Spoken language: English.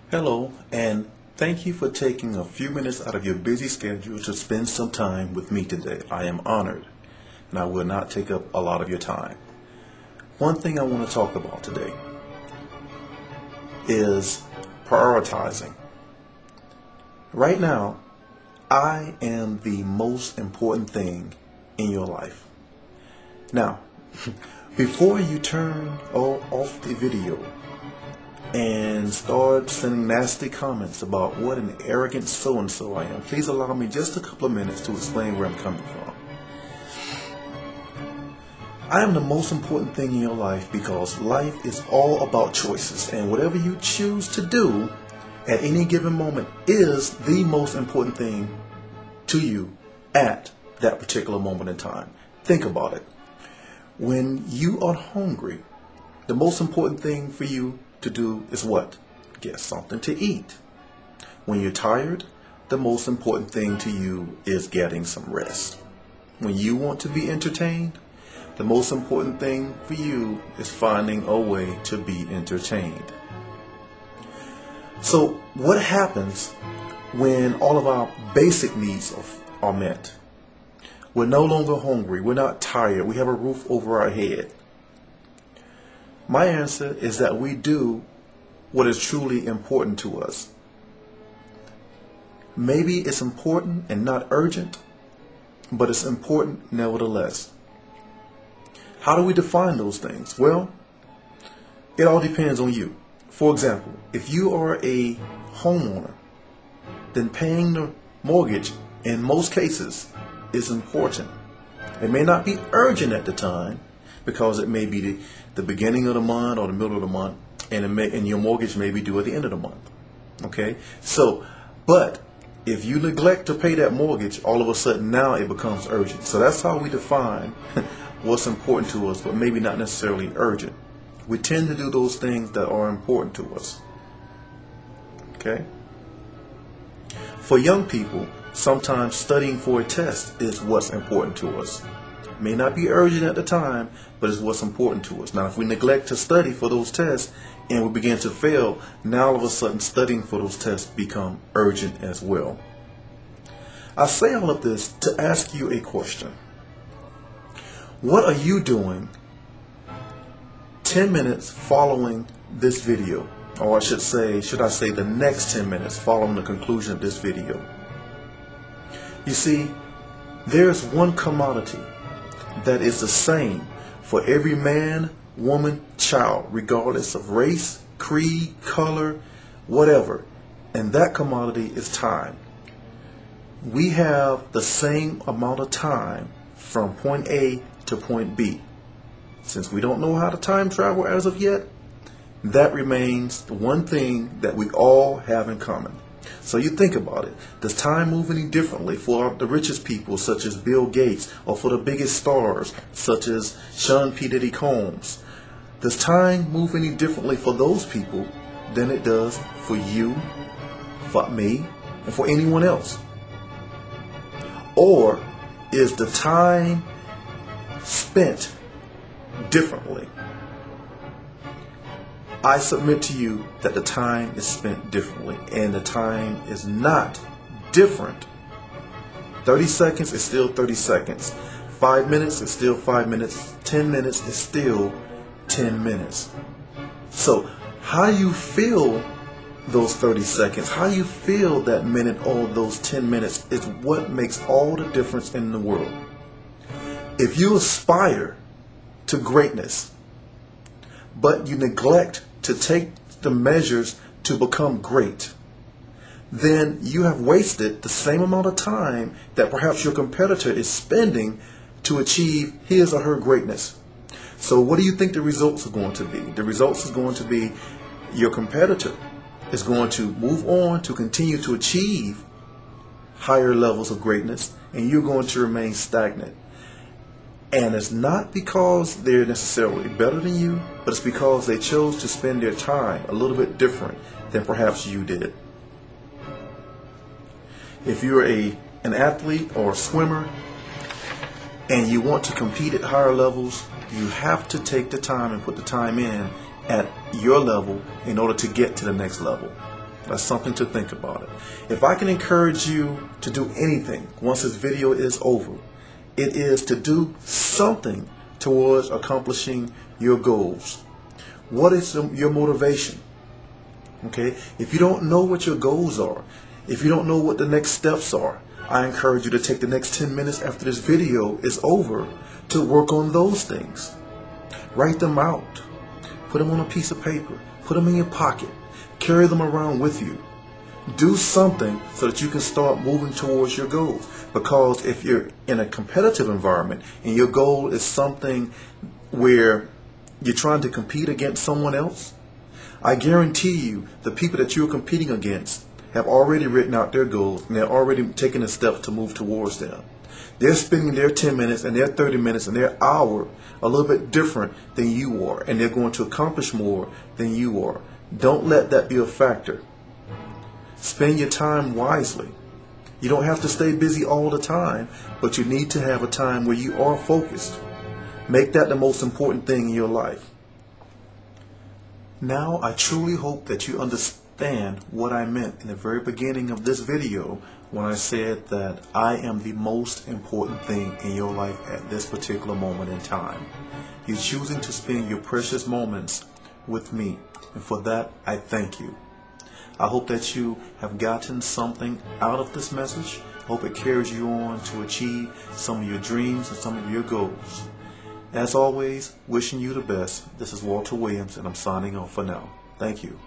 Hello, and thank you for taking a few minutes out of your busy schedule to spend some time with me today. I am honored, and I will not take up a lot of your time. One thing I want to talk about today is prioritizing. Right now, I am the most important thing in your life. Now, before you turn off the video and start sending nasty comments about what an arrogant so-and-so I am, please allow me just a couple of minutes to explain where I'm coming from. I am the most important thing in your life because life is all about choices, and whatever you choose to do at any given moment is the most important thing to you at that particular moment in time. Think about it. When you are hungry, the most important thing for you to do is what? Get something to eat. When you're tired, the most important thing to you is getting some rest. When you want to be entertained, the most important thing for you is finding a way to be entertained. So what happens when all of our basic needs are met? We're no longer hungry, we're not tired, we have a roof over our head. My answer is that we do what is truly important to us. Maybe it's important and not urgent, but it's important nevertheless. How do we define those things? Well, it all depends on you. For example, if you are a homeowner, then paying the mortgage in most cases is important. It may not be urgent at the time because it may be the beginning of the month or the middle of the month, and your mortgage may be due at the end of the month. Okay? So, but if you neglect to pay that mortgage, all of a sudden now it becomes urgent. So that's how we define what's important to us, but maybe not necessarily urgent. We tend to do those things that are important to us. Okay? For young people, sometimes studying for a test is what's important to us. It may not be urgent at the time, but it's what's important to us. Now, if we neglect to study for those tests and we begin to fail, now all of a sudden studying for those tests become urgent as well. I say all of this to ask you a question. What are you doing 10 minutes following this video? Or should I say the next 10 minutes following the conclusion of this video? You see, there's one commodity that is the same for every man, woman, child, regardless of race, creed, color, whatever. And that commodity is time. We have the same amount of time from point A to point B. Since we don't know how to time travel as of yet, that remains the one thing that we all have in common. So you think about it. Does time move any differently for the richest people such as Bill Gates, or for the biggest stars such as Sean P. Diddy Combs? Does time move any differently for those people than it does for you, for me, and for anyone else? Or is the time spent differently? I submit to you that the time is spent differently, and the time is not different. 30 seconds is still 30 seconds. 5 minutes is still 5 minutes. 10 minutes is still 10 minutes. So how you feel those 30 seconds, how you feel that minute or those 10 minutes is what makes all the difference in the world. If you aspire to greatness, but you neglect to take the measures to become great, then you have wasted the same amount of time that perhaps your competitor is spending to achieve his or her greatness. So what do you think the results are going to be? The results are going to be your competitor is going to move on to continue to achieve higher levels of greatness, and you're going to remain stagnant. And it's not because they're necessarily better than you, but it's because they chose to spend their time a little bit different than perhaps you did. If you're an athlete or a swimmer and you want to compete at higher levels, you have to take the time and put the time in at your level in order to get to the next level. That's something to think about it. If I can encourage you to do anything once this video is over, it is to do something towards accomplishing your goals. What is your motivation? Okay, if you don't know what your goals are, if you don't know what the next steps are, I encourage you to take the next 10 minutes after this video is over to work on those things. Write them out. Put them on a piece of paper. Put them in your pocket. Carry them around with you. Do something so that you can start moving towards your goals. Because if you're in a competitive environment and your goal is something where you're trying to compete against someone else, I guarantee you the people that you're competing against have already written out their goals and they're already taking the steps to move towards them. They're spending their 10 minutes and their 30 minutes and their hour a little bit different than you are, and they're going to accomplish more than you are. Don't let that be a factor. Spend your time wisely. You don't have to stay busy all the time, but you need to have a time where you are focused. Make that the most important thing in your life. Now, I truly hope that you understand what I meant in the very beginning of this video when I said that I am the most important thing in your life at this particular moment in time. You're choosing to spend your precious moments with me, and for that, I thank you. I hope that you have gotten something out of this message. I hope it carries you on to achieve some of your dreams and some of your goals. As always, wishing you the best. This is Walter Williams, and I'm signing off for now. Thank you.